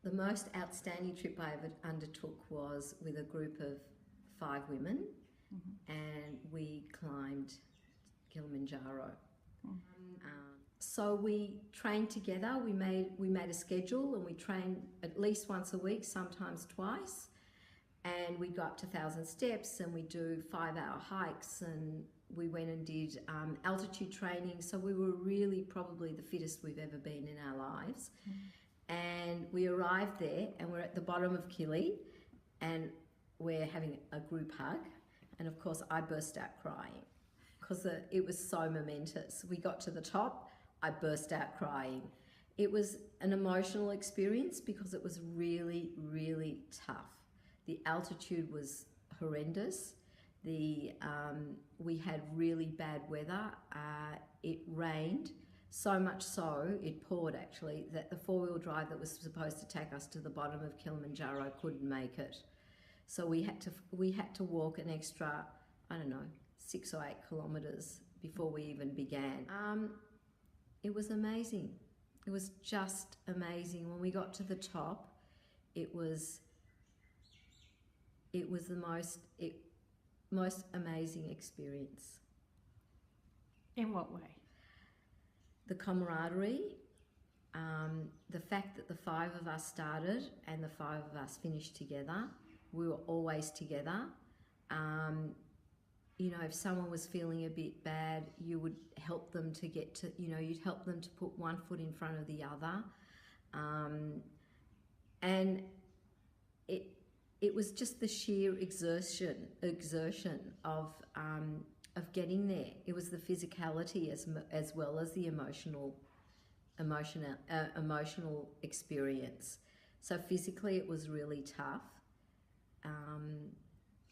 The most outstanding trip I ever undertook was with a group of 5 women, and we climbed Kilimanjaro. So we trained together. We made a schedule, and we trained at least once a week, sometimes twice. And we go up to 1,000 steps, and we do 5-hour hikes, and we went and did altitude training. So we were really probably the fittest we've ever been in our lives. And we arrived there, and we're at the bottom of Kili, and we're having a group hug. And of course, I burst out crying because it was so momentous. We got to the top, I burst out crying. It was an emotional experience because it was really, really tough. The altitude was horrendous. We had really bad weather. It rained. So much so, it poured actually, that the 4-wheel drive that was supposed to take us to the bottom of Kilimanjaro couldn't make it. So we had to walk an extra, I don't know, 6 or 8 kilometres before we even began. It was amazing. It was just amazing. When we got to the top, it was the most amazing experience. In what way? The camaraderie, the fact that the 5 of us started and the 5 of us finished together. We were always together. You know, if someone was feeling a bit bad, you would help them to get to, you know, you'd help them to put one foot in front of the other. And it was just the sheer exertion of getting there. It was the physicality as well as the emotional experience. So physically, it was really tough.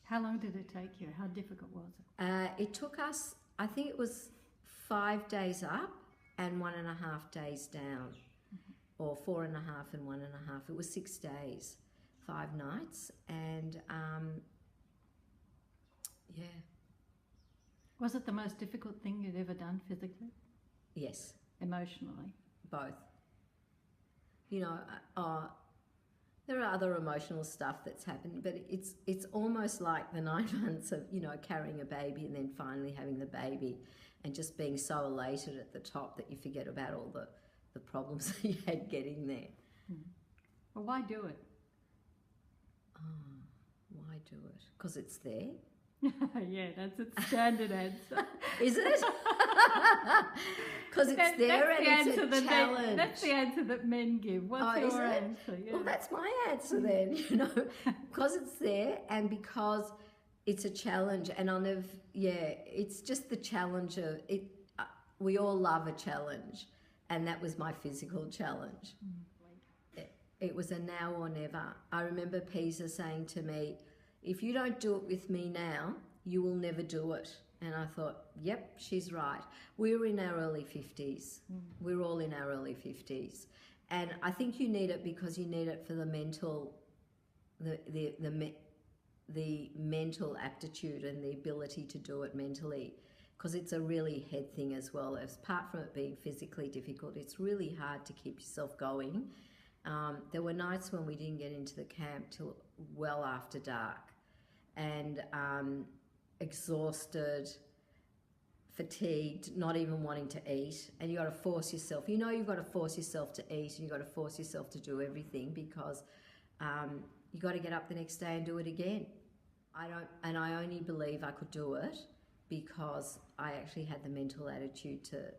How long did it take you? How difficult was it? It took us, I think it was 5 days up and 1.5 days down, or 4.5 and 1.5. It was 6 days, 5 nights, and yeah. Was it the most difficult thing you'd ever done physically? Yes. Emotionally? Both. You know, there are other emotional stuff that's happened, but it's almost like the 9 months of, you know, carrying a baby and then finally having the baby and just being so elated at the top that you forget about all the problems that you had getting there. Well, why do it? Why do it? Because it's there. Yeah, that's its standard answer. Is it? Because it's there and it's a challenge. That's the answer that men give. What's your answer? Yeah. Well, that's my answer then, you know. Because it's there and because it's a challenge, and I'll never, it's just the challenge of it. We all love a challenge, and that was my physical challenge. It was a now or never. I remember Pisa saying to me, if you don't do it with me now, you will never do it. And I thought, yep, she's right. We were in our early 50s. We're all in our early 50s. And I think you need it because you need it for the mental, the mental aptitude and the ability to do it mentally. Because it's a really head thing as well. Apart from it being physically difficult, it's really hard to keep yourself going. There were nights when we didn't get into the camp till well after dark, and exhausted, fatigued, not even wanting to eat, and you got to force yourself. You know, you've got to force yourself to eat, and you've got to force yourself to do everything because you got to get up the next day and do it again. I only believe I could do it because I actually had the mental attitude to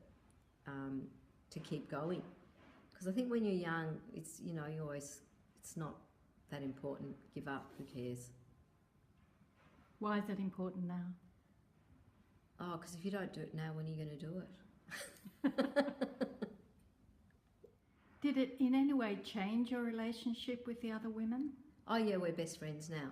keep going. Because I think when you're young, it's, you know, it's not that important. Give up, who cares? Why is it important now? Oh, because if you don't do it now, when are you going to do it? Did it in any way change your relationship with the other women? Oh yeah, we're best friends now.